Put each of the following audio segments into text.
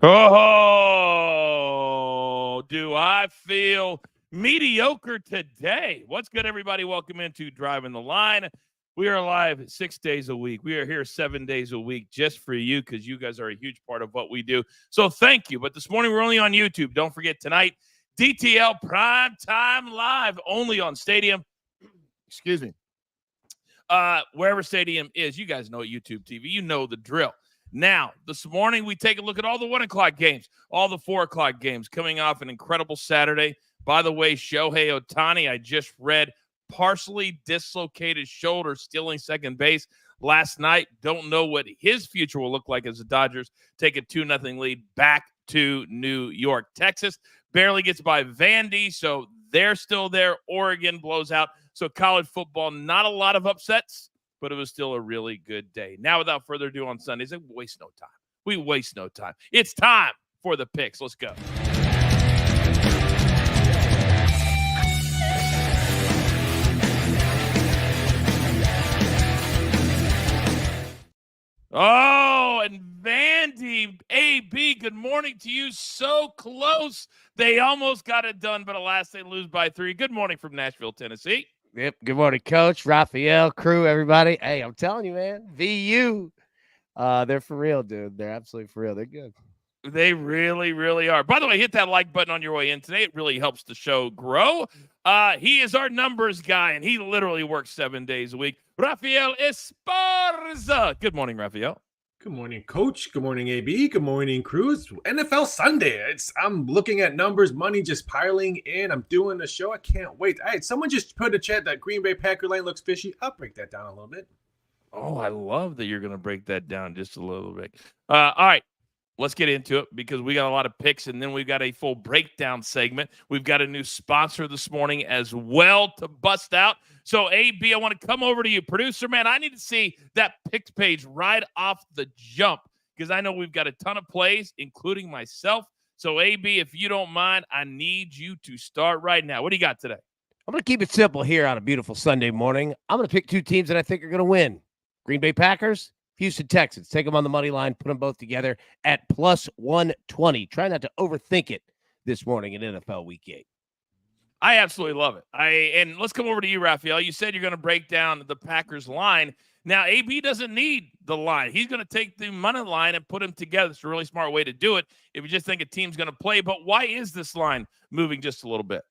Oh, do I feel mediocre today? What's good, everybody? Welcome into Driving the Line. We are live 6 days a week. We are here 7 days a week just for you because you guys are a huge part of what we do. So thank you. But this morning, we're only on YouTube. Don't forget tonight, DTL Prime Time Live, only on Stadium. Excuse me. Wherever Stadium is, you guys know YouTube TV. You know the drill. Now, this morning, we take a look at all the 1 o'clock games, all the 4 o'clock games, coming off an incredible Saturday. By the way, Shohei Ohtani, I just read, partially dislocated shoulder, stealing second base last night. Don't know what his future will look like as the Dodgers take a 2-0 lead back to New York. Texas barely gets by Vandy, so they're still there. Oregon blows out. So college football, not a lot of upsets, but it was still a really good day. Now, without further ado on Sundays, we waste no time. We waste no time. It's time for the picks. Let's go. Oh, and Vandy, AB, good morning to you. So close. They almost got it done, but alas, they lose by 3. Good morning from Nashville, Tennessee. Yep. Good morning, Coach, Raphael, crew, everybody. Hey, I'm telling you, man, VU, they're for real, dude. They're absolutely for real. They're good. They really, really are. By the way, hit that like button on your way in today. It really helps the show grow. He is our numbers guy, and he literally works 7 days a week. Raphael Esparza. Good morning, Raphael. Good morning, Coach. Good morning, AB. Good morning, Cruz. NFL Sunday. I'm looking at numbers, money just piling in. I'm doing the show. I can't wait. All right, someone just put in the chat that Green Bay Packer line looks fishy. I'll break that down a little bit. Oh, I love that you're going to break that down just a little bit. All right. Let's get into it because we got a lot of picks, and then we've got a full breakdown segment. We've got a new sponsor this morning as well to bust out. So, AB, I want to come over to you. Producer, man, I need to see that picks page right off the jump because I know we've got a ton of plays, including myself. So, AB, if you don't mind, I need you to start right now. What do you got today? I'm going to keep it simple here on a beautiful Sunday morning. I'm going to pick 2 teams that I think are going to win. Green Bay Packers, Houston Texans. Take them on the money line, put them both together at plus 120. Try not to overthink it this morning in NFL Week 8. I absolutely love it. And let's come over to you, Raphael. You said you're going to break down the Packers line. Now, AB doesn't need the line. He's going to take the money line and put them together. It's a really smart way to do it if you just think a team's going to play. But why is this line moving just a little bit?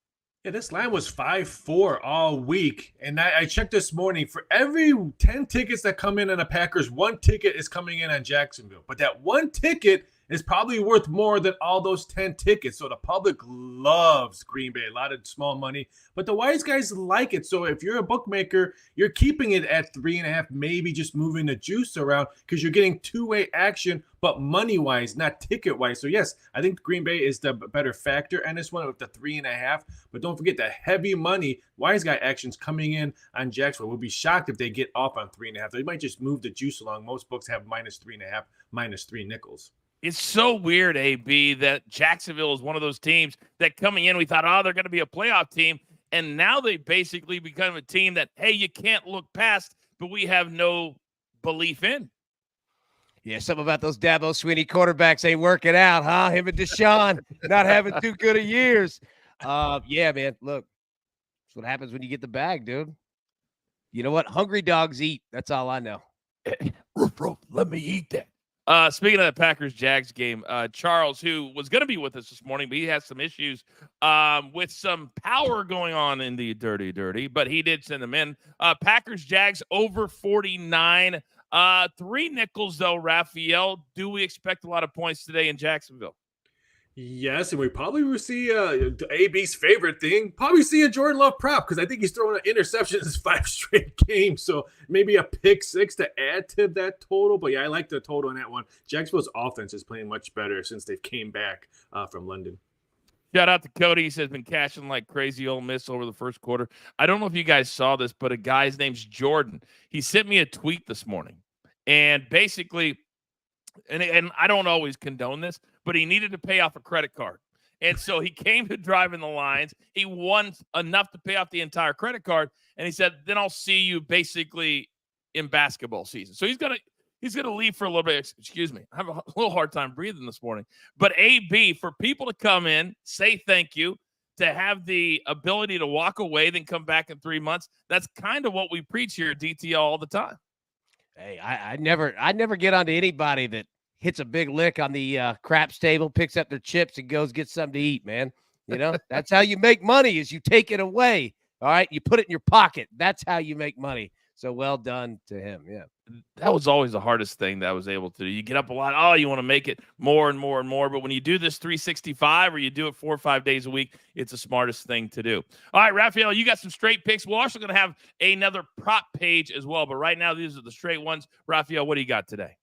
Yeah, this line was 5-4 all week, and I checked this morning. For every 10 tickets that come in on the Packers, 1 ticket is coming in on Jacksonville. But that 1 ticket is probably worth more than all those 10 tickets. So the public loves Green Bay, a lot of small money. But the wise guys like it. So if you're a bookmaker, you're keeping it at 3.5, maybe just moving the juice around because you're getting two-way action, but money-wise, not ticket-wise. So, yes, I think Green Bay is the better factor in this one with the 3.5. But don't forget the heavy money, wise guy actions coming in on Jacksonville. We'll be shocked if they get off on 3.5. They might just move the juice along. Most books have minus 3.5, minus 3 nickels. It's so weird, AB, that Jacksonville is one of those teams that coming in, we thought, oh, they're going to be a playoff team. And now they basically become a team that, hey, you can't look past, but we have no belief in. Yeah, something about those Dabo Swinney quarterbacks ain't working out, huh? Him and Deshaun not having too good of years. Yeah, man, look, that's what happens when you get the bag, dude. You know what? Hungry dogs eat. That's all I know. Let me eat that. Speaking of the Packers-Jags game, Charles, who was going to be with us this morning, but he has some issues with some power going on in the dirty, but he did send them in. Packers-Jags over 49. 3 nickels, though, Raphael. Do we expect a lot of points today in Jacksonville? Yes, and we probably will see AB's favorite thing, probably see a Jordan Love prop because I think he's throwing an interception in his 5 straight games. So maybe a pick 6 to add to that total. But yeah, I like the total on that one. Jacksonville's offense is playing much better since they came back from London. Shout out to Cody. He says been cashing like crazy Ole Miss over the first quarter. I don't know if you guys saw this, but a guy's name's Jordan. He sent me a tweet this morning. And basically, and I don't always condone this, but he needed to pay off a credit card. And so he came to Driving the Lines. He won enough to pay off the entire credit card. And he said, then I'll see you basically in basketball season. So he's going to He's going to leave for a little bit. Excuse me. I have a little hard time breathing this morning. But AB, for people to come in, say thank you, to have the ability to walk away, then come back in 3 months, that's kind of what we preach here at DTL all the time. Hey, I never get onto anybody that hits a big lick on the craps table, picks up their chips, and goes get something to eat, man. You know, that's how you make money is you take it away. All right. You put it in your pocket. That's how you make money. So well done to him. Yeah. That was always the hardest thing that I was able to do. You get up a lot. Oh, you want to make it more and more and more. But when you do this 365 or you do it 4 or 5 days a week, it's the smartest thing to do. All right, Raphael, you got some straight picks. We're also going to have another prop page as well. But right now, these are the straight ones. Raphael, what do you got today?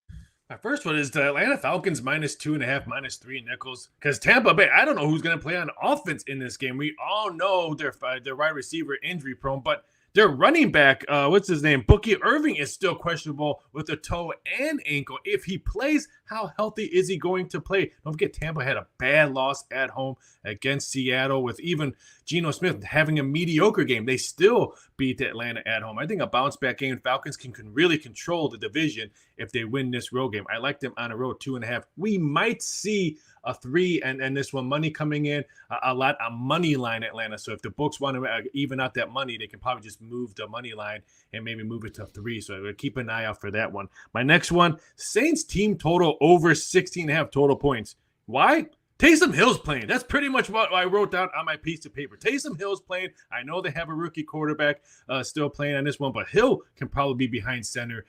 My first one is the Atlanta Falcons -2.5, -3 nickels. Because Tampa Bay, I don't know who's going to play on offense in this game. We all know their wide receiver injury prone, but their running back, what's his name? Bookie Irving is still questionable with a toe and ankle. If he plays, how healthy is he going to play? Don't forget, Tampa had a bad loss at home against Seattle with even Geno Smith having a mediocre game. They still beat Atlanta at home. I think a bounce-back game. Falcons can really control the division if they win this road game. I like them on a road 2.5. We might see a 3 and this one money coming in a lot on money line Atlanta. So if the books want to even out that money, they can probably just move the money line and maybe move it to 3. So we'll keep an eye out for that one. My next one, Saints team total over 16.5 total points. Why? Taysom Hill's playing. That's pretty much what I wrote down on my piece of paper. Taysom Hill's playing. I know they have a rookie quarterback still playing on this one, but Hill can probably be behind center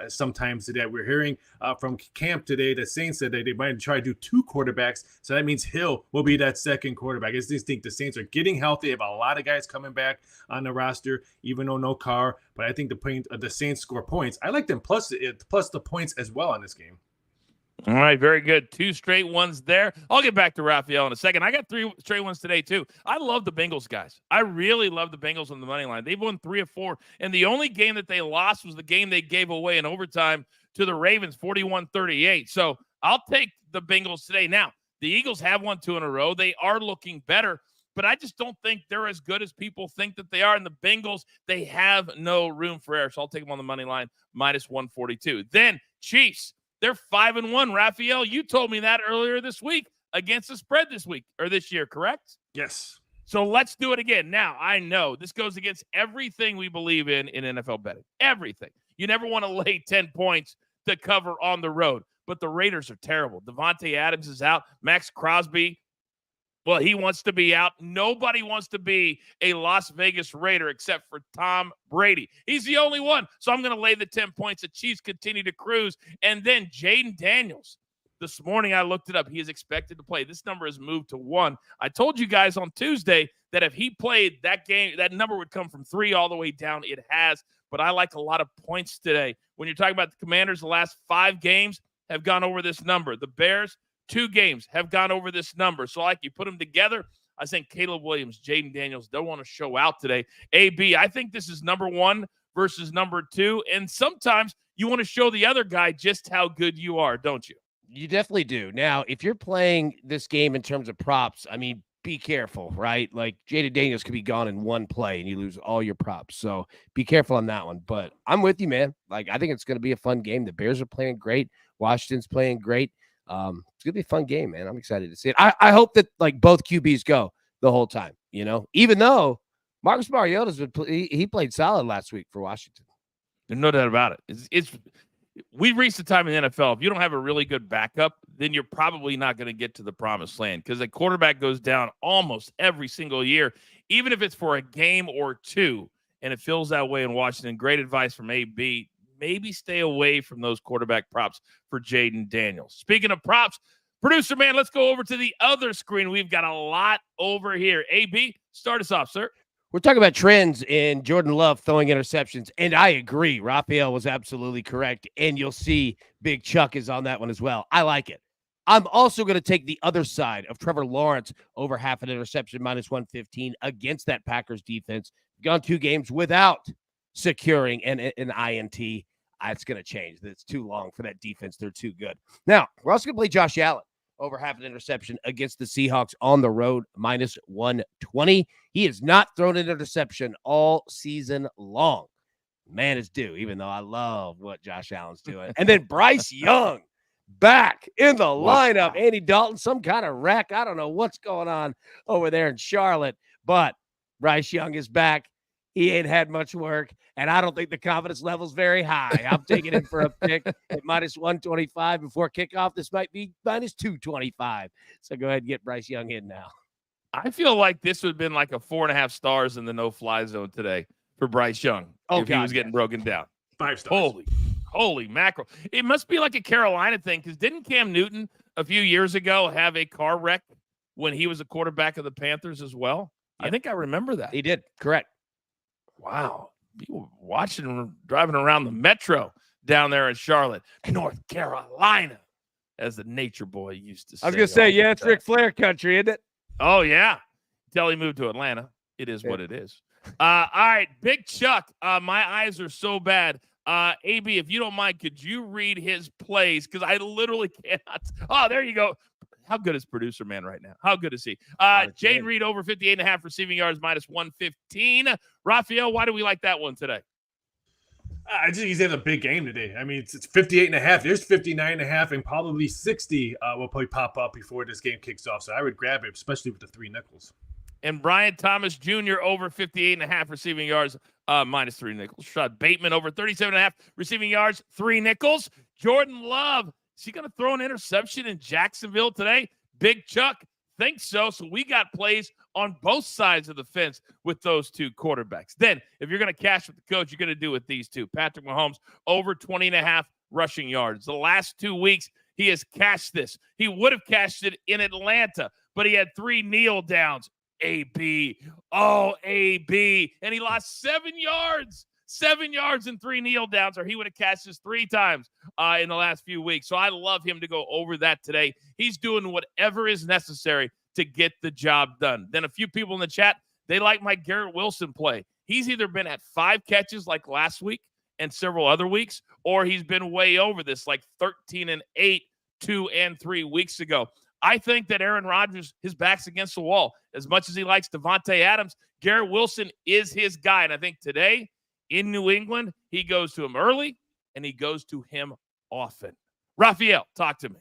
sometimes today. We're hearing from camp today that Saints said that they might try to do 2 quarterbacks, so that means Hill will be that second quarterback. I just think the Saints are getting healthy. They have a lot of guys coming back on the roster, even though no Carr, but I think the Saints score points. I like them plus the points as well on this game. All right, very good. 2 straight ones there. I'll get back to Raphael in a second. I got 3 straight ones today, too. I love the Bengals, guys. I really love the Bengals on the money line. They've won 3 of 4, and the only game that they lost was the game they gave away in overtime to the Ravens, 41-38. So I'll take the Bengals today. Now, the Eagles have won 2 in a row. They are looking better, but I just don't think they're as good as people think that they are. And the Bengals, they have no room for error. So I'll take them on the money line, -142. Then Chiefs. They're 5-1. Raphael, you told me that earlier this week against the spread this year, correct? Yes. So let's do it again. Now, I know this goes against everything we believe in NFL betting. Everything. You never want to lay 10 points to cover on the road, but the Raiders are terrible. Devontae Adams is out. Max Crosby, well, he wants to be out. Nobody wants to be a Las Vegas Raider except for Tom Brady. He's the only one. So I'm going to lay the 10 points. The Chiefs continue to cruise. And then Jaden Daniels. This morning I looked it up. He is expected to play. This number has moved to 1. I told you guys on Tuesday that if he played that game, that number would come from 3 all the way down. It has. But I like a lot of points today. When you're talking about the Commanders, the last 5 games have gone over this number. The Bears, 2 games have gone over this number. So like you put them together, I think Caleb Williams, Jaden Daniels, don't want to show out today. AB, I think this is number 1 versus number 2. And sometimes you want to show the other guy just how good you are, don't you? You definitely do. Now, if you're playing this game in terms of props, I mean, be careful, right? Like Jaden Daniels could be gone in 1 play and you lose all your props. So be careful on that one. But I'm with you, man. Like, I think it's going to be a fun game. The Bears are playing great. Washington's playing great. It's gonna be a fun game, man. I'm excited to see it. I hope that like both QBs go the whole time, you know, even though Marcus Mariota's he played solid last week for Washington. There's no doubt about it. We've reached the time in the NFL. If you don't have a really good backup, then you're probably not going to get to the promised land because a quarterback goes down almost every single year, even if it's for a game or 2, and it feels that way in Washington. Great advice from AB. Maybe stay away from those quarterback props for Jaden Daniels. Speaking of props, producer man, let's go over to the other screen. We've got a lot over here. AB, start us off, sir. We're talking about trends in Jordan Love throwing interceptions, and I agree. Raphael was absolutely correct, and you'll see Big Chuck is on that one as well. I like it. I'm also going to take the other side of Trevor Lawrence over half an interception, -115 against that Packers defense. Gone 2 games without securing an INT. It's going to change. It's too long for that defense. They're too good. Now, we're also going to play Josh Allen over half an interception against the Seahawks on the road, -120. He has not thrown an interception all season long. man is due, even though I love what Josh Allen's doing. And then Bryce Young back in the lineup. Andy Dalton, some kind of wreck. I don't know what's going on over there in Charlotte, but Bryce Young is back. He ain't had much work, and I don't think the confidence level's very high. I'm taking him for a pick at minus 125 before kickoff. This might be minus 225. So go ahead and get Bryce Young in now. I feel like this would have been like a 4.5 stars in the no-fly zone today for Bryce Young if he was getting broken down. 5 stars. Holy mackerel. It must be like a Carolina thing, because didn't Cam Newton a few years ago have a car wreck when he was a quarterback of the Panthers as well? I think I remember that. He did. Correct. Wow. People watching, driving around the metro down there in Charlotte, North Carolina, as the nature boy used to say. I was going to say, yeah, it's Ric Flair country, isn't it? Oh, yeah. Until he moved to Atlanta. It is what it is. All right, Big Chuck. My eyes are so bad. AB, if you don't mind, could you read his plays? Because I literally cannot. Oh, there you go. How good is producer man right now? How good is he? Jane Reed over 58.5 receiving yards, minus 115. Raphael, why do we like that one today? I just think he's having a big game today. I mean, it's 58.5. There's 59.5, and probably 60 will probably pop up before this game kicks off. So I would grab it, especially with the 3 nickels. And Brian Thomas Jr. over 58.5 receiving yards, minus 3 nickels. Rashad Bateman over 37.5 receiving yards, 3 nickels. Jordan Love, is he going to throw an interception in Jacksonville today? Big Chuck thinks so. So we got plays on both sides of the fence with those 2 quarterbacks. Then, if you're going to cash with the coach, you're going to do with these 2. Patrick Mahomes over 20.5 rushing yards. The last 2 weeks, he has cashed this. He would have cashed it in Atlanta, but he had 3 kneel downs. AB. Oh, AB. And he lost 7 yards. 7 yards and 3 kneel downs, or he would have cashed this 3 times in the last few weeks. So I love him to go over that today. He's doing whatever is necessary to get the job done. Then a few people in the chat, they like my Garrett Wilson play. He's either been at 5 catches like last week and several other weeks, or he's been way over this, like 13 and 8, 2 and 3 weeks ago. I think that Aaron Rodgers, his back's against the wall. As much as he likes Devontae Adams, Garrett Wilson is his guy. And I think today in New England, he goes to him early and he goes to him often. Raphael, talk to me.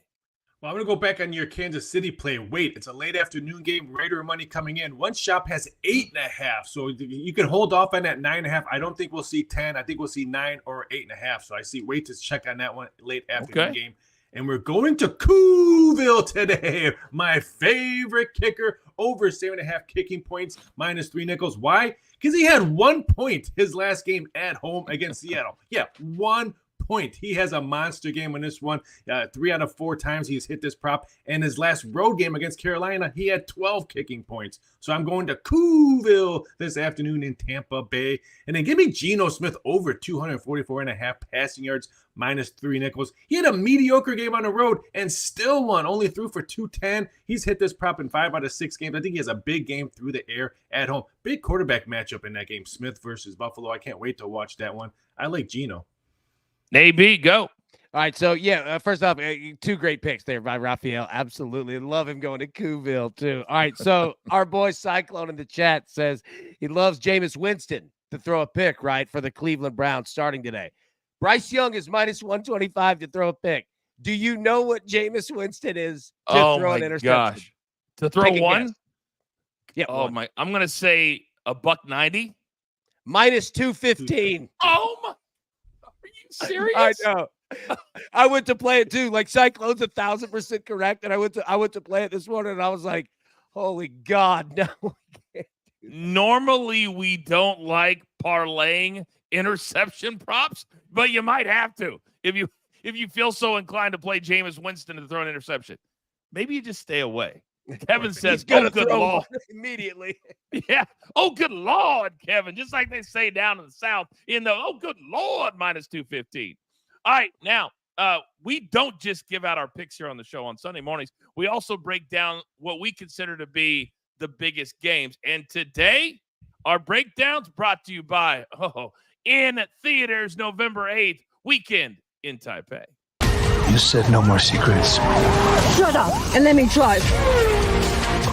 Well, I'm going to go back on your Kansas City play. Wait, it's a late afternoon game. Raider money coming in. One shop has 8.5. So you can hold off on that 9.5. I don't think we'll see 10. I think we'll see 9 or 8.5. So I see wait to check on that one late afternoon game. And we're going to Cooville today. My favorite kicker, over 7.5 kicking points, minus 3 nickels. Why? Because he had 1 point his last game at home against Seattle. Yeah, 1 point. He has a monster game on this one. 3 out of 4 times he's hit this prop. And his last road game against Carolina, he had 12 kicking points. So I'm going to Cooville this afternoon in Tampa Bay. And then give me Geno Smith over 244.5 passing yards, minus 3 nickels. He had a mediocre game on the road and still won, only threw for 210. He's hit this prop in 5 out of 6 games. I think he has a big game through the air at home. Big quarterback matchup in that game, Smith versus Buffalo. I can't wait to watch that one. I like Geno. AB, go. All right, so first off, 2 great picks there by Raphael. Absolutely. Love him going to Cooville, too. All right, so our boy Cyclone in the chat says he loves Jameis Winston to throw a pick, right, for the Cleveland Browns starting today. Bryce Young is minus 125 to throw a pick. Do you know what Jameis Winston is to throw an interception? Gosh. To throw one? Yeah. Oh, my. I'm going to say $190. Minus 215. Oh, my. Are you serious? I know. I went to play it too. Like Cyclone's 1,000% correct, and I went to play it this morning, and I was like, "Holy God, no!" Normally, we don't like parlaying interception props, but you might have to if you feel so inclined to play Jameis Winston to throw an interception. Maybe you just stay away. Kevin says, "Oh, good Lord!" Immediately. Yeah. Oh, good Lord, Kevin. Just like they say down in the South, oh, good Lord, minus 215. All right, now, we don't just give out our picks here on the show on Sunday mornings. We also break down what we consider to be the biggest games. And today, our breakdown's brought to you by, in theaters November 8th, Weekend in Taipei. You said no more secrets. Shut up and let me drive.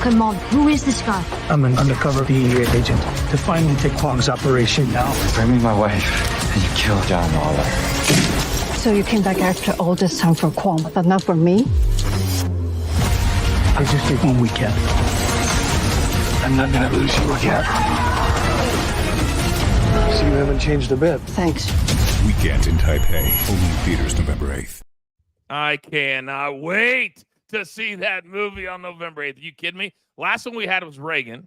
Come on, who is this guy? I'm an undercover DEA agent. to finally take Kwong's operation now. Bring me my wife, and you kill John Lawler. So you came back after all this time for Kwong, but not for me? I just need 1 weekend. I'm not gonna lose you again. So you haven't changed a bit. Thanks. Weekend in Taipei, only in theaters November 8th. I cannot wait to see that movie on November 8th. Are you kidding me? Last one we had was Reagan.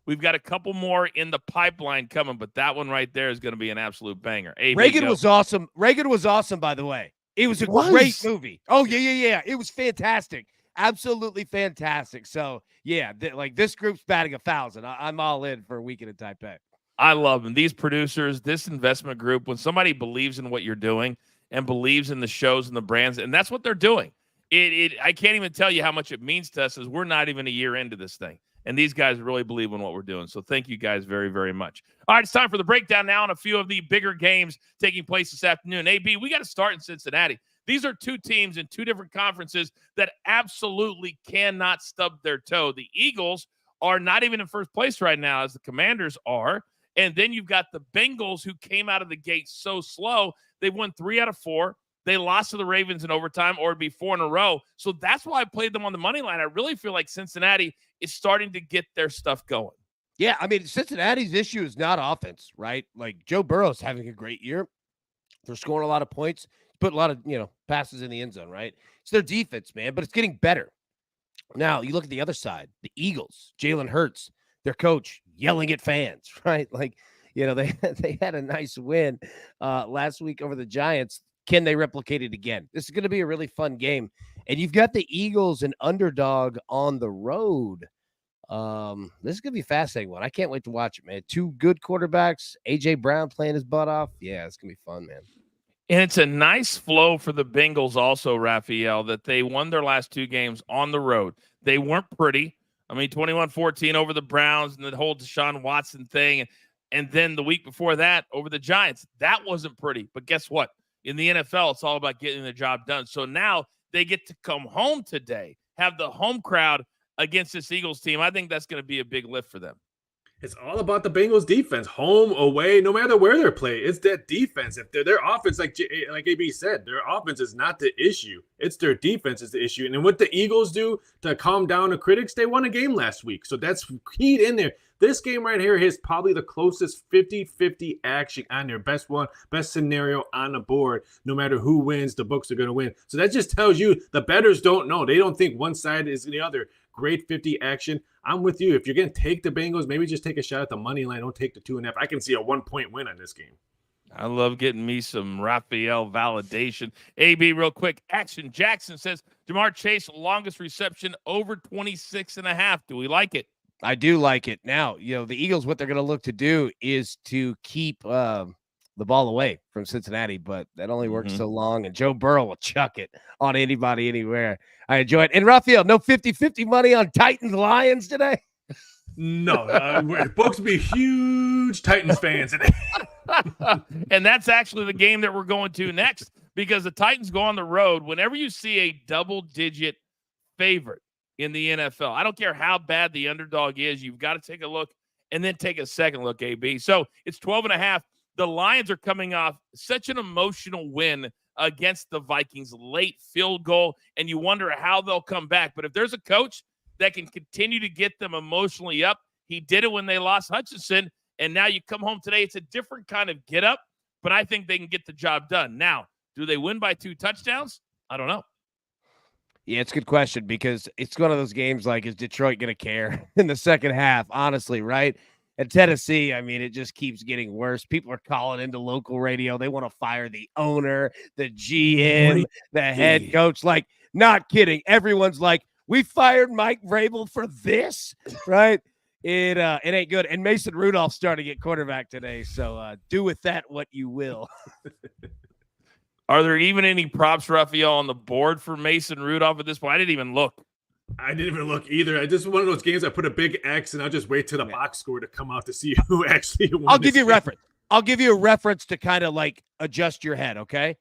We've got a couple more in the pipeline coming, but that one right there is going to be an absolute banger. Reagan was awesome. Reagan was awesome, by the way. It was a great movie. Oh, yeah. It was fantastic. Absolutely fantastic. So, yeah, this group's batting 1,000. I'm all in for a weekend in Taipei. I love them. These producers, this investment group, when somebody believes in what you're doing and believes in the shows and the brands, and that's what they're doing. I can't even tell you how much it means to us as we're not even a year into this thing. And these guys really believe in what we're doing. So thank you guys very, very much. All right, it's time for the breakdown now on a few of the bigger games taking place this afternoon. AB, we got to start in Cincinnati. These are two teams in two different conferences that absolutely cannot stub their toe. The Eagles are not even in first place right now, as the Commanders are. And then you've got the Bengals, who came out of the gate so slow. They won 3 out of 4. They lost to the Ravens in overtime, or it'd be 4 in a row. So that's why I played them on the money line. I really feel like Cincinnati is starting to get their stuff going. Yeah, I mean, Cincinnati's issue is not offense, right? Like, Joe Burrow's having a great year. They're scoring a lot of points, put a lot of, passes in the end zone, right? It's their defense, man, but it's getting better. Now, you look at the other side, the Eagles, Jalen Hurts, their coach, yelling at fans, right? Like, they had a nice win last week over the Giants. Can they replicate it again? This is going to be a really fun game. And you've got the Eagles, an underdog on the road. This is going to be a fascinating one. I can't wait to watch it, man. 2 good quarterbacks. A.J. Brown playing his butt off. Yeah, it's going to be fun, man. And it's a nice flow for the Bengals also, Raphael, that they won their last 2 games on the road. They weren't pretty. I mean, 21-14 over the Browns and the whole Deshaun Watson thing. And then the week before that over the Giants. That wasn't pretty. But guess what? In the NFL, it's all about getting the job done. So now they get to come home today, have the home crowd against this Eagles team. I think that's going to be a big lift for them. It's all about the Bengals defense, home, away, no matter where they're playing. It's that defense. If their offense, like AB said, their offense is not the issue. It's their defense is the issue. And then what the Eagles do to calm down the critics, they won a game last week. So that's keyed in there. This game right here is probably the closest 50-50 action on their best scenario on the board. No matter who wins, the books are going to win. So that just tells you the bettors don't know. They don't think one side is the other. Great 50 action. I'm with you. If you're going to take the Bengals, maybe just take a shot at the money line. Don't take the 2.5. I can see a 1-point win on this game. I love getting me some Raphael validation. AB, real quick. Action Jackson says, Jamar Chase, longest reception over 26.5. Do we like it? I do like it. Now, the Eagles, what they're going to look to do is to keep the ball away from Cincinnati, but that only works so long, and Joe Burrow will chuck it on anybody, anywhere. I enjoy it. And Raphael, no 50-50 money on Titans-Lions today? No, folks be huge Titans fans today. And that's actually the game that we're going to next, because the Titans go on the road. Whenever you see a double-digit favorite in the NFL, I don't care how bad the underdog is, you've got to take a look and then take a second look, AB. So it's 12.5. The Lions are coming off such an emotional win against the Vikings, late field goal, and you wonder how they'll come back. But if there's a coach that can continue to get them emotionally up, he did it when they lost Hutchinson, and now you come home today, it's a different kind of get up, but I think they can get the job done. Now, do they win by 2 touchdowns? I don't know. Yeah, it's a good question, because it's one of those games like, is Detroit going to care in the second half? Honestly, right? At Tennessee, I mean, it just keeps getting worse. People are calling into local radio. They want to fire the owner, the GM, the head coach. Like, not kidding. Everyone's like, we fired Mike Vrabel for this, right? It ain't good. And Mason Rudolph's starting at quarterback today, so do with that what you will. Are there even any props, Raphael, on the board for Mason Rudolph at this point? I didn't even look. I didn't even look either. I just one of those games I put a big X and I'll just wait till the box score to come out to see who actually won. I'll give you a reference. I'll give you a reference to kind of like adjust your head, okay?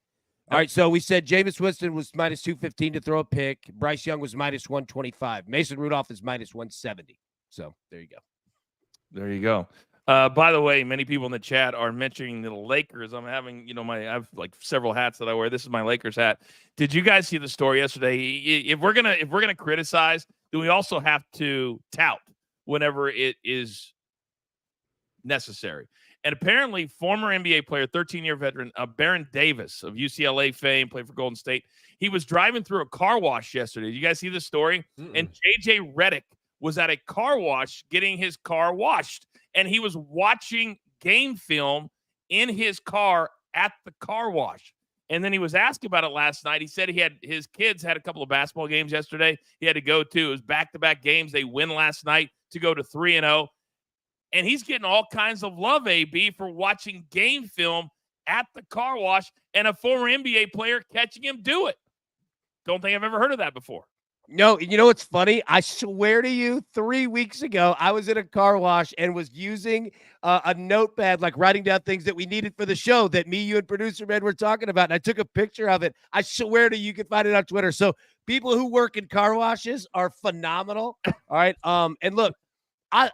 All right, so we said Jameis Winston was minus 215 to throw a pick. Bryce Young was minus 125. Mason Rudolph is minus 170. So there you go. There you go. By the way, many people in the chat are mentioning the Lakers. I'm having, I have like several hats that I wear. This is my Lakers hat. Did you guys see the story yesterday? If we're gonna criticize, then we also have to tout whenever it is necessary. And apparently, former NBA player, 13-year veteran, Baron Davis of UCLA fame, played for Golden State. He was driving through a car wash yesterday. Did you guys see this story? And JJ Redick was at a car wash getting his car washed. And he was watching game film in his car at the car wash. And then he was asked about it last night. He said his kids had a couple of basketball games yesterday he had to go to. It was back-to-back games. They win last night to go to 3-0. And he's getting all kinds of love, AB, for watching game film at the car wash and a former NBA player catching him do it. Don't think I've ever heard of that before. No, you know what's funny? I swear to you, 3 weeks ago, I was in a car wash and was using a notepad, like writing down things that we needed for the show that me, you, and producer Ben were talking about. And I took a picture of it. I swear to you, you can find it on Twitter. So people who work in car washes are phenomenal. All right. And look, I'm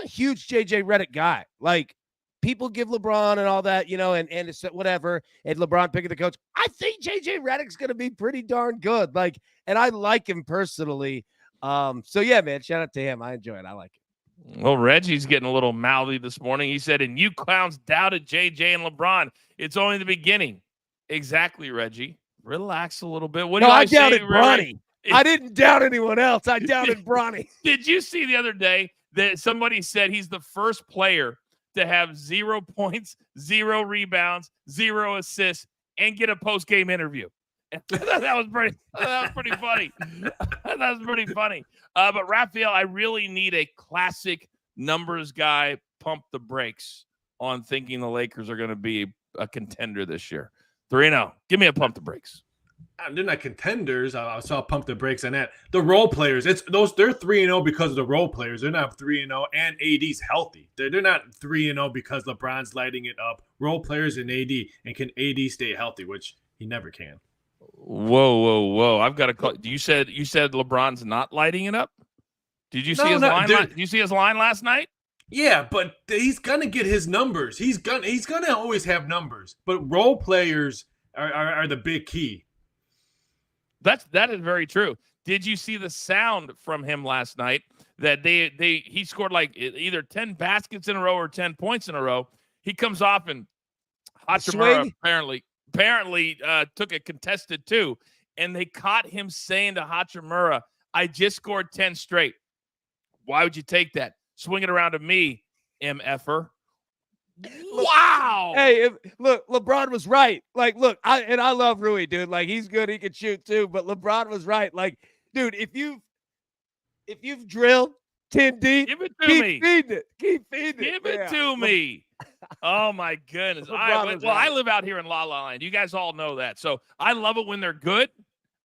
a huge JJ Redick guy. Like, people give LeBron and all that, and it's whatever, and LeBron picking the coach. I think JJ Redick's going to be pretty darn good. Like, and I like him personally. So yeah, man, shout out to him. I enjoy it. I like it. Well, Reggie's getting a little mouthy this morning. He said, and you clowns doubted JJ and LeBron. It's only the beginning. Exactly, Reggie. Relax a little bit. What do I doubted say, Bronny. I didn't doubt anyone else. I doubted Bronny. Did you see the other day that somebody said he's the first player to have 0 points, 0 rebounds, 0 assists, and get a post-game interview? that was pretty funny. That was pretty funny. But Raphael, I really need a classic numbers guy pump the brakes on thinking the Lakers are going to be a contender this year. 3-0. Give me a pump the brakes. They're not contenders. I saw pump the brakes on that. The role players, they're 3-0 because of the role players. They're not 3-0 and AD's healthy. They're not 3-0 because LeBron's lighting it up. Role players and AD, and can AD stay healthy, which he never can. Whoa! I've got to call. You said LeBron's not lighting it up. Did you see his line? Did you see his line last night? Yeah, but he's gonna get his numbers. He's gonna always have numbers. But role players are the big key. That is very true. Did you see the sound from him last night that he scored like either 10 baskets in a row or 10 points in a row? He comes off and Hachimura apparently took a contested 2, and they caught him saying to Hachimura, "I just scored 10 straight. Why would you take that? Swing it around to me, MFer." Wow. Hey, look, LeBron was right. Like, look, I love Rui, dude. Like, he's good. He can shoot too. But LeBron was right. Like, dude, if you've drilled 10 deep, give it to me. Feeding it. Keep feeding it. Give it to me. Oh my goodness. I live out here in La La Land. You guys all know that. So I love it when they're good.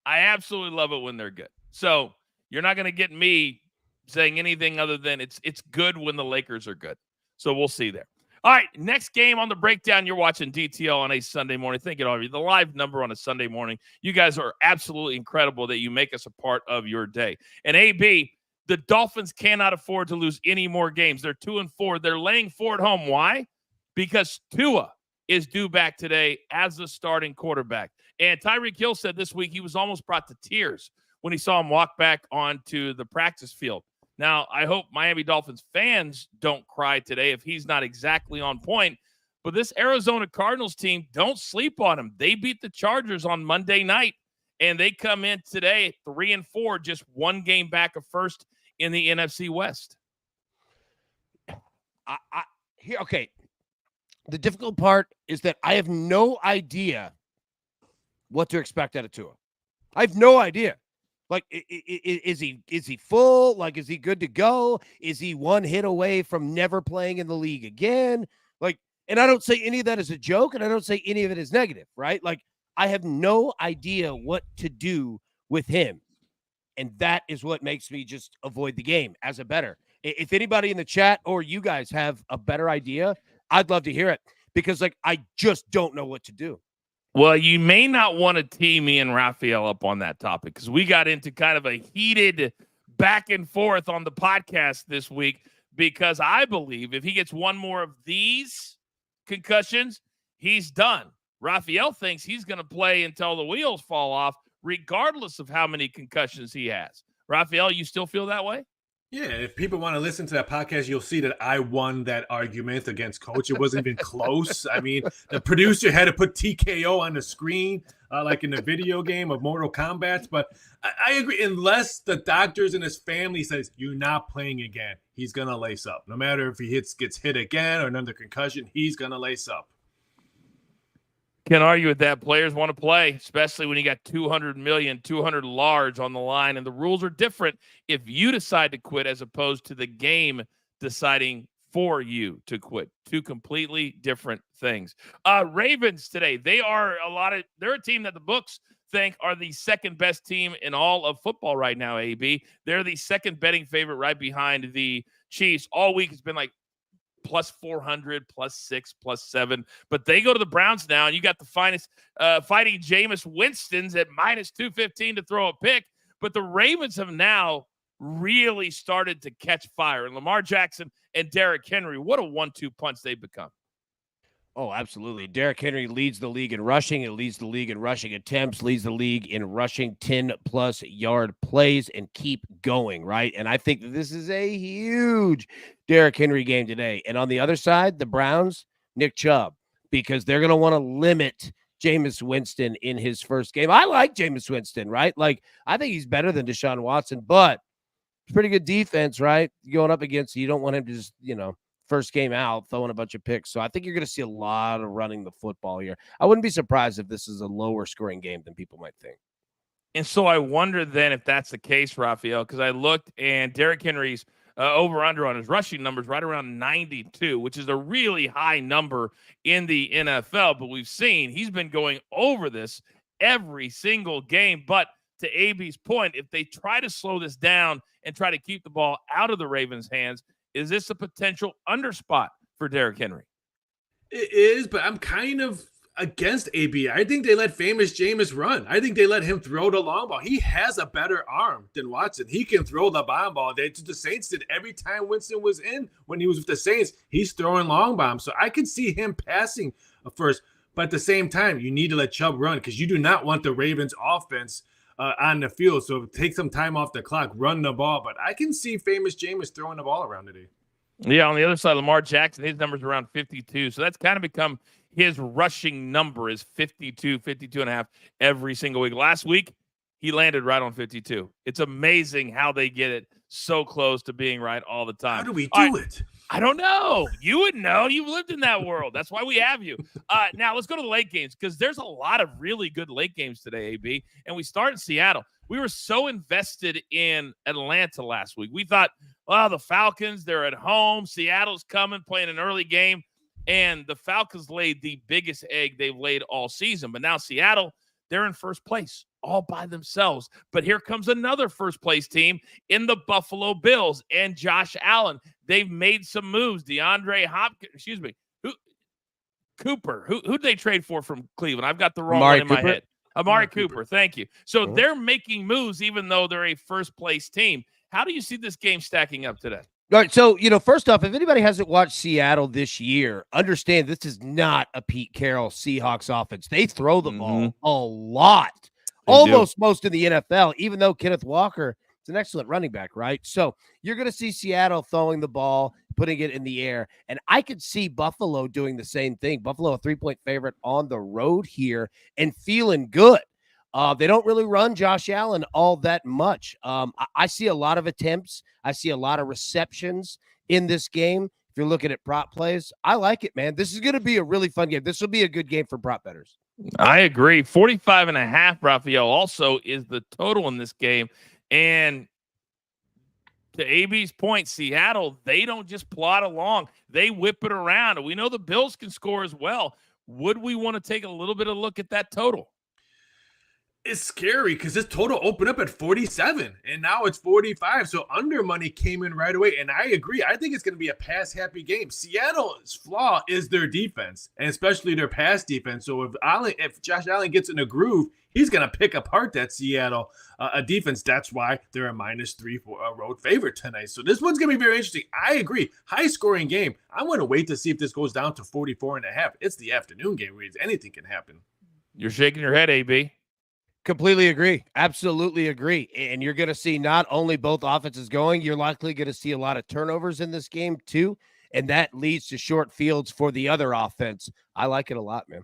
I absolutely love it when they're good. So you're not going to get me saying anything other than it's good when the Lakers are good. So we'll see there. All right, next game on the breakdown. You're watching DTL on a Sunday morning. Thank you all of you. The live number on a Sunday morning. You guys are absolutely incredible that you make us a part of your day. And AB, the Dolphins cannot afford to lose any more games. They're 2-4. They're laying 4 at home. Why? Because Tua is due back today as the starting quarterback. And Tyreek Hill said this week he was almost brought to tears when he saw him walk back onto the practice field. Now, I hope Miami Dolphins fans don't cry today if he's not exactly on point. But this Arizona Cardinals team, don't sleep on him. They beat the Chargers on Monday night, and they come in today 3-4, just 1 game back of first in the NFC West. Okay. The difficult part is that I have no idea what to expect out of Tua. I have no idea. Like, is he full? Like, is he good to go? Is he 1 hit away from never playing in the league again? Like, and I don't say any of that as a joke, and I don't say any of it as negative, right? Like, I have no idea what to do with him. And that is what makes me just avoid the game as a bettor. If anybody in the chat or you guys have a better idea, I'd love to hear it, because, like, I just don't know what to do. Well, you may not want to tee me and Raphael up on that topic, because we got into kind of a heated back and forth on the podcast this week because I believe if he gets one more of these concussions, he's done. Raphael thinks he's going to play until the wheels fall off, regardless of how many concussions he has. Raphael, you still feel that way? Yeah, if people want to listen to that podcast, you'll see that I won that argument against Coach. It wasn't even close. I mean, the producer had to put TKO on the screen, like in the video game of Mortal Kombat. But I agree, unless the doctors and his family says, you're not playing again, he's going to lace up. No matter if he gets hit again or another concussion, he's going to lace up. Can't argue with that. Players want to play, especially when you got 200 million, 200 large on the line, and the rules are different if you decide to quit as opposed to the game deciding for you to quit. Two completely different things. Ravens today, they're a team that the books think are the second best team in all of football right now, AB. They're the second betting favorite right behind the Chiefs. All week it's been like plus 400, plus 6, plus 7. But they go to the Browns now, and you got the finest fighting Jameis Winston's at minus 215 to throw a pick. But the Ravens have now really started to catch fire. And Lamar Jackson and Derrick Henry, what a 1-2 punch they've become. Oh, absolutely. Derrick Henry leads the league in rushing. It leads the league in rushing attempts, leads the league in rushing 10-plus yard plays, and keep going, right? And I think that this is a huge Derrick Henry game today. And on the other side, the Browns, Nick Chubb, because they're going to want to limit Jameis Winston in his first game. I like Jameis Winston, right? Like, I think he's better than Deshaun Watson, but it's pretty good defense, right? Going up against, you don't want him to just, first game out, throwing a bunch of picks. So I think you're going to see a lot of running the football here. I wouldn't be surprised if this is a lower scoring game than people might think. And so I wonder then if that's the case, Raphael, because I looked and Derrick Henry's over-under on his rushing numbers right around 92, which is a really high number in the NFL. But we've seen he's been going over this every single game. But to AB's point, if they try to slow this down and try to keep the ball out of the Ravens' hands, is this a potential underspot for Derrick Henry? It is, but I'm kind of against AB. I think they let famous Jameis run. I think they let him throw the long ball. He has a better arm than Watson. He can throw the bomb ball. The Saints did every time Winston was in when he was with the Saints. He's throwing long bombs. So I could see him passing first. But at the same time, you need to let Chubb run because you do not want the Ravens offense on the field. So take some time off the clock, run the ball. But I can see famous Jameis throwing the ball around today. Yeah, on the other side, Lamar Jackson, his number's around 52. So that's kind of become his rushing number is 52, 52 and a half every single week. Last week, he landed right on 52. It's amazing how they get it so close to being right all the time. How do we do it? I don't know. You would know. You've lived in that world. That's why we have you. Now, let's go to the late games because there's a lot of really good late games today, AB. And we start in Seattle. We were so invested in Atlanta last week. We thought, well, the Falcons, they're at home. Seattle's coming, playing an early game. And the Falcons laid the biggest egg they've laid all season. But now Seattle, they're in first place all by themselves. But here comes another first-place team in the Buffalo Bills and Josh Allen. They've made some moves. DeAndre Hopkins, Cooper. Who'd they trade for from Cleveland? I've got the wrong one in my head. Amari Cooper, thank you. So they're making moves even though they're a first-place team. How do you see this game stacking up today? All right, so, first off, if anybody hasn't watched Seattle this year, understand this is not a Pete Carroll Seahawks offense. They throw the ball a lot, almost most of the NFL, even though Kenneth Walker is an excellent running back, right? So you're going to see Seattle throwing the ball, putting it in the air, and I could see Buffalo doing the same thing. Buffalo, a 3-point favorite on the road here and feeling good. They don't really run Josh Allen all that much. I see a lot of attempts. I see a lot of receptions in this game. If you're looking at prop plays, I like it, man. This is going to be a really fun game. This will be a good game for prop bettors. I agree. 45.5, Raphael, also is the total in this game. And to AB's point, Seattle, they don't just plod along. They whip it around. And we know the Bills can score as well. Would we want to take a little bit of a look at that total? It's scary because this total opened up at 47 and now it's 45. So under money came in right away. And I agree. I think it's going to be a pass happy game. Seattle's flaw is their defense, and especially their pass defense. So if Josh Allen gets in a groove, he's going to pick apart that Seattle defense. That's why they're a -3 for a road favorite tonight. So this one's going to be very interesting. I agree. High scoring game. I'm going to wait to see if this goes down to 44.5. It's the afternoon game where anything can happen. You're shaking your head, AB. Completely agree. Absolutely agree. And you're going to see not only both offenses going, you're likely going to see a lot of turnovers in this game too. And that leads to short fields for the other offense. I like it a lot, man.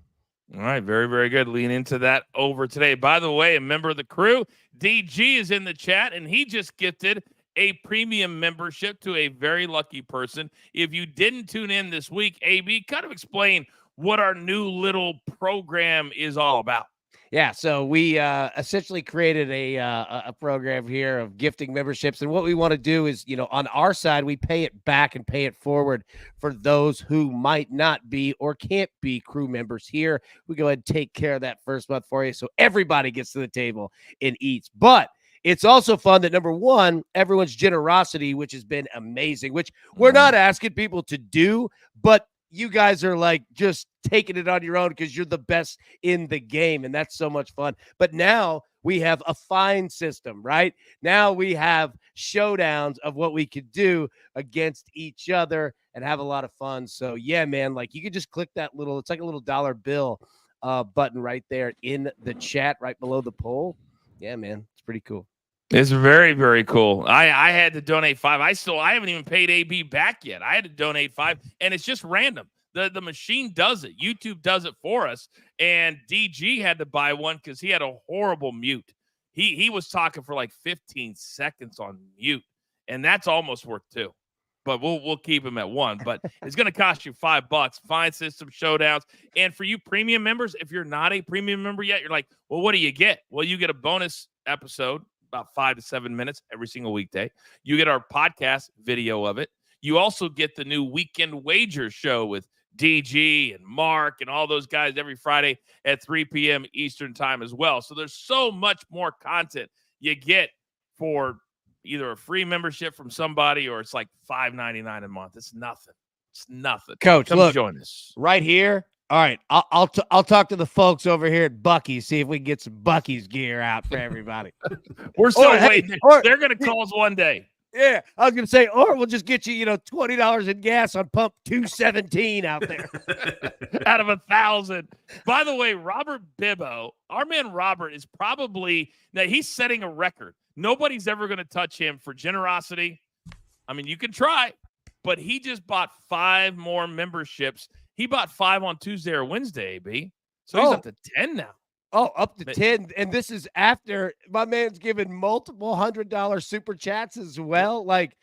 All right. Very, very good. Lean into that over today. By the way, a member of the crew, DG, is in the chat, and he just gifted a premium membership to a very lucky person. If you didn't tune in this week, AB, kind of explain what our new little program is all about. Yeah, so we essentially created a program here of gifting memberships, and what we want to do is, on our side, we pay it back and pay it forward for those who might not be or can't be crew members here. We go ahead and take care of that first month for you, so everybody gets to the table and eats. But it's also fun that, number one, everyone's generosity, which has been amazing, which we're not asking people to do, but you guys are like just taking it on your own because you're the best in the game, and that's so much fun. But now we have a fine system, right? Now we have showdowns of what we could do against each other and have a lot of fun. So yeah, man, like you could just click that little, it's like a little dollar bill button right there in the chat right below the poll. Yeah, man, it's pretty cool. It's very, very cool. I had to donate $5. I haven't even paid AB back yet. I had to donate $5, and it's just random. The machine does it. YouTube does it for us. And DG had to buy one because he had a horrible mute. He was talking for like 15 seconds on mute, and that's almost worth $2. But we'll keep him at 1. But it's going to cost you $5. Fine system showdowns. And for you premium members, if you're not a premium member yet, you're like, well, what do you get? Well, you get a bonus episode, about 5 to 7 minutes every single weekday. You get our podcast video of it. You also get the new Weekend Wager show with DG and Mark and all those guys every Friday at 3 p.m. Eastern time as well. So there's so much more content you get for either a free membership from somebody or it's like $5.99 a month. It's nothing. It's nothing. Coach, come look, join us right here. All right, I'll talk to the folks over here at Buc-ee's, see if we can get some Buc-ee's gear out for everybody. We're still waiting. They're going to call us one day. Yeah, I was going to say, or we'll just get you, $20 in gas on pump 217 out there. Out of 1,000. By the way, Robert Bibbo, our man Robert, is probably, now he's setting a record. Nobody's ever going to touch him for generosity. I mean, you can try, but he just bought 5 more memberships. He bought 5 on Tuesday or Wednesday, AB. So he's up to 10 now. Oh, up to 10. And this is after my man's given multiple $100 super chats as well. Like,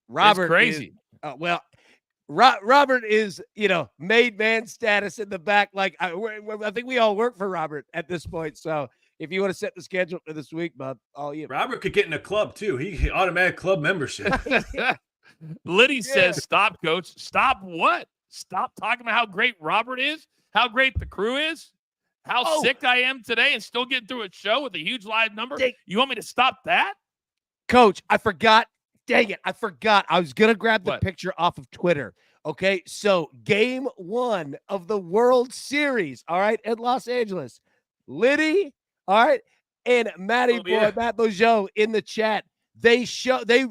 Robert. It's crazy. Robert is, made man status in the back. Like, I think we all work for Robert at this point. So if you want to set the schedule for this week, bud, all you. Robert could get in a club too. He automatic club membership. Liddy says, stop, coach. Stop what? Stop talking about how great Robert is, how great the crew is, how sick I am today and still getting through a show with a huge live number. You want me to stop that? Coach, I forgot. Dang it. I forgot. I was going to grab the picture off of Twitter. Okay. So game 1 of the World Series. All right. In Los Angeles, Liddy. All right. And Matt Bojo in the chat. They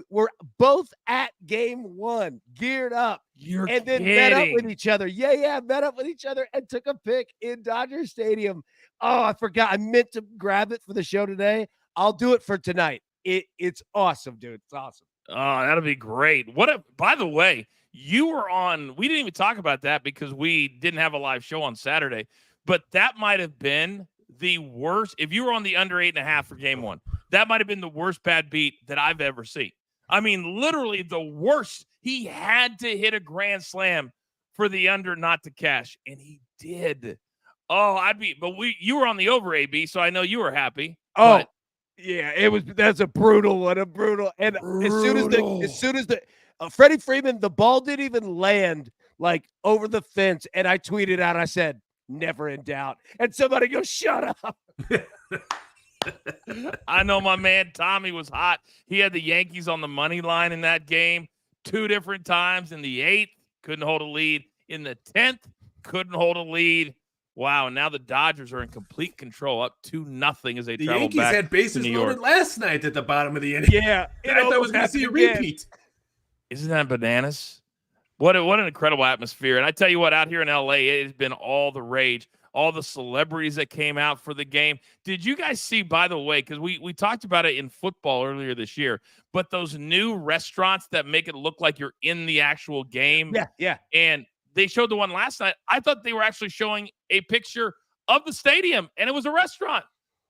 were both at game 1, geared up, and then met up with each other. Yeah, met up with each other and took a pic in Dodger Stadium. Oh, I forgot. I meant to grab it for the show today. I'll do it for tonight. It's awesome, dude. It's awesome. Oh, that'll be great. By the way, you were on, we didn't even talk about that because we didn't have a live show on Saturday, but that might have been the worst. If you were on the under 8.5 for game 1, that might have been the worst bad beat that I've ever seen. I mean, literally the worst. He had to hit a grand slam for the under not to cash, and he did. Oh, you were on the over, AB, so I know you were happy. Oh, yeah, that's a brutal one, And as soon as the Freddie Freeman, the ball didn't even land like over the fence, and I tweeted out, I said, never in doubt. And somebody goes, shut up. I know my man Tommy was hot. He had the Yankees on the money line in that game 2 different times. In the 8th, couldn't hold a lead. In the 10th, couldn't hold a lead. Wow, and now the Dodgers are in complete control, up 2-0 as they The travel Yankees back had bases to New loaded York. last night at the bottom of the inning. Yeah. I thought I was going to see a repeat. Isn't that bananas? What an incredible atmosphere. And I tell you what, out here in LA, it has been all the rage. All the celebrities that came out for the game. Did you guys see, by the way, because we talked about it in football earlier this year, but those new restaurants that make it look like you're in the actual game? Yeah. And they showed the one last night. I thought they were actually showing a picture of the stadium, and it was a restaurant.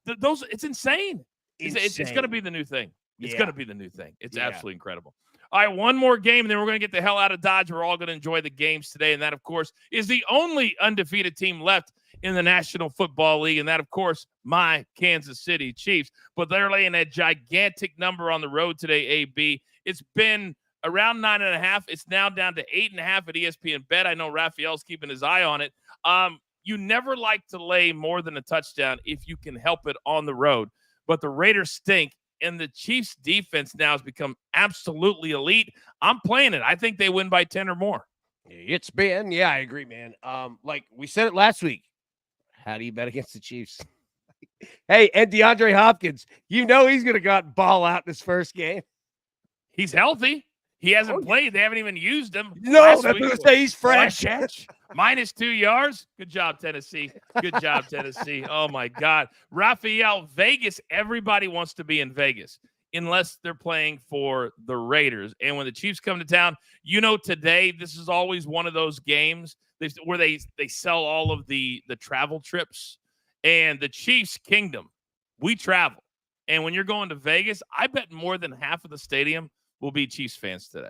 It's insane. It's going to be the new thing. It's going to be the new thing. It's absolutely incredible. All right, one more game, and then we're going to get the hell out of Dodge. We're all going to enjoy the games today, and that, of course, is the only undefeated team left in the National Football League, and that, of course, my Kansas City Chiefs. But they're laying a gigantic number on the road today, AB. It's been around 9.5. It's now down to 8.5 at ESPN Bet. I know Raphael's keeping his eye on it. You never like to lay more than a touchdown if you can help it on the road, but the Raiders stink. And the Chiefs defense now has become absolutely elite. I'm playing it. I think they win by 10 or more. It's been, I agree, man. Like we said it last week. How do you bet against the Chiefs? Hey, and DeAndre Hopkins, he's going to go out and ball out in his first game. He's healthy. He hasn't played. They haven't even used him. No, that's going to say he's fresh. Minus 2 yards. Good job, Tennessee. Good job, Tennessee. Oh, my God. Raphael, Vegas, everybody wants to be in Vegas unless they're playing for the Raiders. And when the Chiefs come to town, today, this is always one of those games where they sell all of the travel trips. And the Chiefs Kingdom, we travel. And when you're going to Vegas, I bet more than half of the stadium will be Chiefs fans today.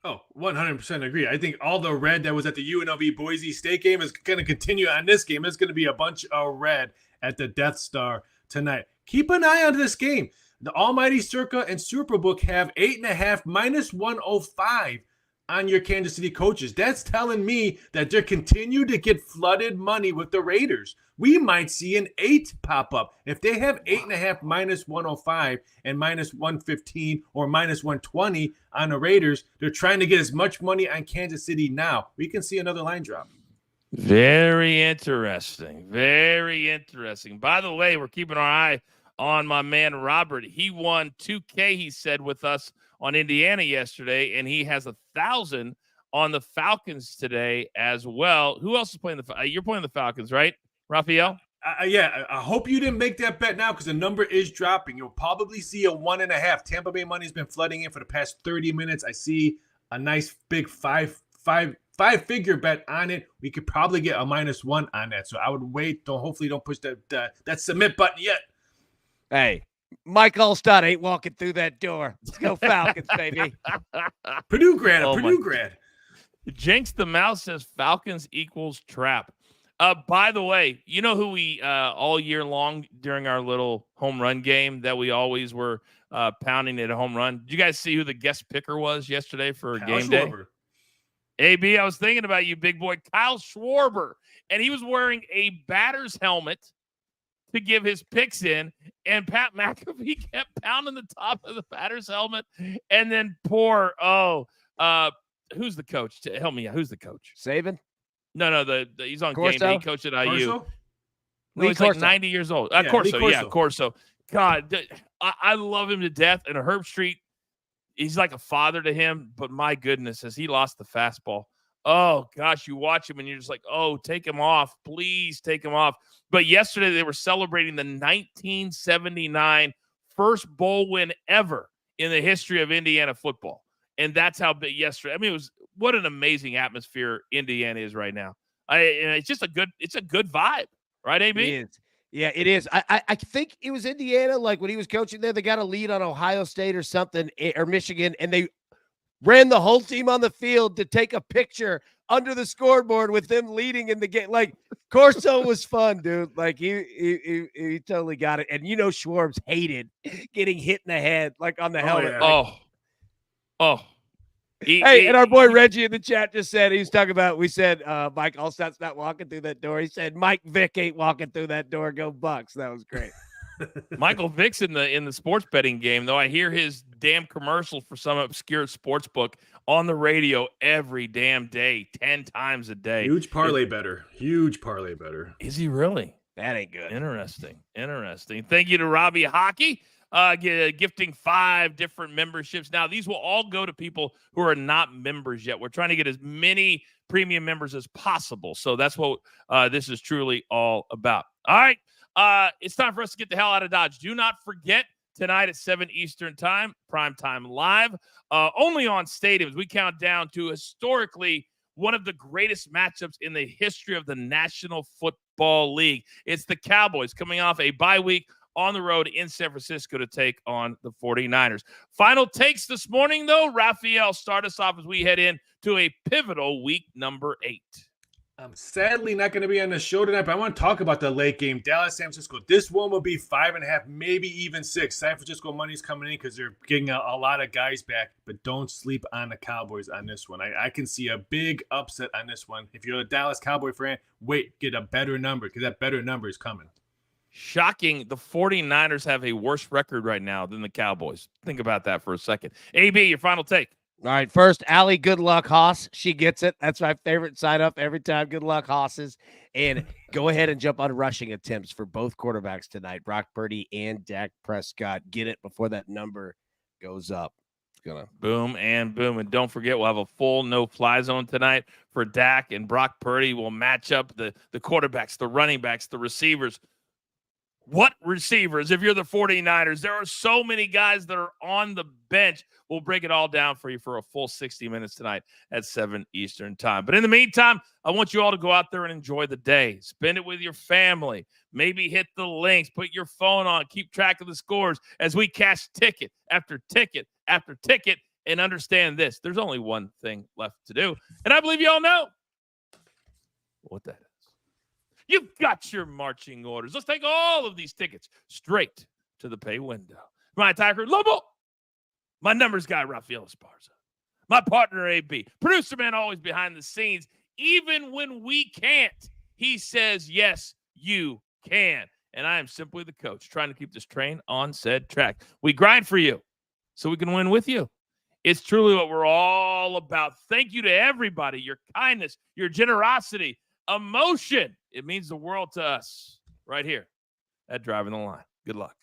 Oh, 100% agree. I think all the red that was at the UNLV Boise State game is going to continue on this game. It's going to be a bunch of red at the Death Star tonight. Keep an eye on this game. The Almighty Circa and Superbook have 8.5 minus 105 on your Kansas City coaches. That's telling me that they're continue to get flooded money with the Raiders. We might see an 8 pop up. If they have 8.5 minus 105 and minus 115 or minus 120 on the Raiders, they're trying to get as much money on Kansas City now. We can see another line drop. Very interesting. Very interesting. By the way, we're keeping our eye on my man Robert. He won 2K, he said, with us on Indiana yesterday, and he has 1,000 on the Falcons today as well. Who else is playing you're playing the Falcons, right, Raphael? I hope you didn't make that bet now because the number is dropping. You'll probably see a 1.5. Tampa Bay money has been flooding in for the past 30 minutes. I see a nice big five-figure bet on it. We could probably get a -1 on that. So I would wait. Hopefully don't push that submit button yet. Hey, Mike Allstott ain't walking through that door. Let's go Falcons, baby. Purdue grad. Jinx the Mouse says Falcons equals trap. By the way, you know who we all year long during our little home run game that we always were pounding at a home run? Did you guys see who the guest picker was yesterday for game day? AB, I was thinking about you, big boy, Kyle Schwarber. And he was wearing a batter's helmet to give his picks in, and Pat McAfee kept pounding the top of the batter's helmet, and then who's the coach? Help me out. Who's the coach? Saban? No, he's on Corso? game day. He coached at IU. Corso? No, he's like 90 years old. Corso. God, I love him to death. And Herb Street, he's like a father to him, but my goodness, has he lost the fastball. Oh, gosh, you watch him and you're just like, oh, take him off. Please take him off. But yesterday they were celebrating the 1979 first bowl win ever in the history of Indiana football. And that's how big yesterday. I mean, what an amazing atmosphere Indiana is right now. It's just a good vibe, right, AB? It is. Yeah, it is. I think it was Indiana, like when he was coaching there, they got a lead on Ohio State or something, or Michigan, and they ran the whole team on the field to take a picture under the scoreboard with them leading in the game. Like, Corso was fun, dude. Like, he totally got it. And Schwarbs hated getting hit in the head, like on the helmet. Yeah. Oh. Hey, and our boy Reggie in the chat just said, we said Mike Allstott's not walking through that door. He said Mike Vick ain't walking through that door. Go Bucks. That was great. Michael Vick's in the sports betting game, though. I hear his damn commercial for some obscure sports book on the radio every damn day, 10 times a day. Huge parlay better. Huge parlay better. Is he really? That ain't good. Interesting. Thank you to Robbie Hockey, gifting 5 different memberships. Now, these will all go to people who are not members yet. We're trying to get as many premium members as possible. So that's what this is truly all about. All right. It's time for us to get the hell out of Dodge. Do not forget, tonight at 7 Eastern time, primetime live, only on Stadiums. We count down to historically one of the greatest matchups in the history of the National Football League. It's the Cowboys coming off a bye week on the road in San Francisco to take on the 49ers. Final takes this morning, though. Raphael, start us off as we head in to a pivotal week number 8. I'm sadly not going to be on the show tonight, but I want to talk about the late game, Dallas, San Francisco. This one will be 5.5, maybe even 6. San Francisco money's coming in because they're getting a lot of guys back, but don't sleep on the Cowboys on this one. I can see a big upset on this one. If you're a Dallas Cowboy fan, get a better number because that better number is coming. Shocking. The 49ers have a worse record right now than the Cowboys. Think about that for a second. AB, your final take. All right, first, Allie, good luck, Hoss. She gets it. That's my favorite sign up every time. Good luck, Hosses. And go ahead and jump on rushing attempts for both quarterbacks tonight, Brock Purdy and Dak Prescott. Get it before that number goes up. It's gonna boom and boom. And don't forget, we'll have a full no-fly zone tonight for Dak and Brock Purdy. We'll match up the quarterbacks, the running backs, the receivers. What receivers? If you're the 49ers, there are so many guys that are on the bench. We'll break it all down for you for a full 60 minutes tonight at 7 Eastern time. But in the meantime, I want you all to go out there and enjoy the day. Spend it with your family. Maybe hit the links. Put your phone on. Keep track of the scores as we cash ticket after ticket after ticket. And understand this. There's only one thing left to do. And I believe you all know what that is. You've got your marching orders. Let's take all of these tickets straight to the pay window. My attacker, Lobo. My numbers guy, Rafael Esparza. My partner, AB. Producer man, always behind the scenes. Even when we can't, he says, yes, you can. And I am simply the coach trying to keep this train on said track. We grind for you so we can win with you. It's truly what we're all about. Thank you to everybody. Your kindness, your generosity, emotion. It means the world to us right here at Driving the Line. Good luck.